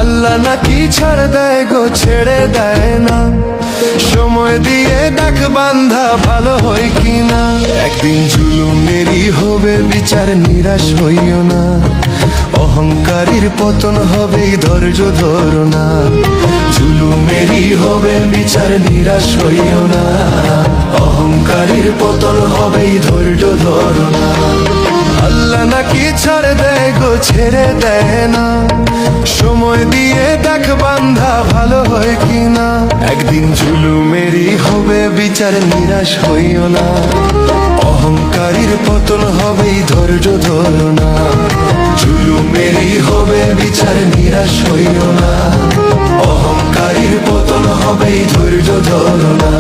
আল্লাহ নাকি ছাড় দেয় গো, ছেড়ে দেয় না। সময় দিয়ে দেখ বান্ধা ভালো হয় কিনা। একদিন জুলুমেরই হবে বিচার, নিরাশ হইও না। অহংকারীর পতন হবে, ধৈর্য ধরো না। জুলুমেরই হবে বিচার, নিরাশ হইও না। অহংকারীর পতন হবে, ধৈর্য ধরো না। আল্লাহ নাকি ছাড় দেয় গো, ছেড়ে দেয় না। সময় দিয়ে দেখ বান্ধা ভালো হয় কিনা। একদিন জুলুমেরই হবে বিচার, নিরাশ হইও না। অহংকারীর পতন হবে, ধৈর্য ধরো না। জুলুমেরই হবে বিচার, নিরাশ হইও না। অহংকারীর পতন হবে, ধৈর্য ধরো না।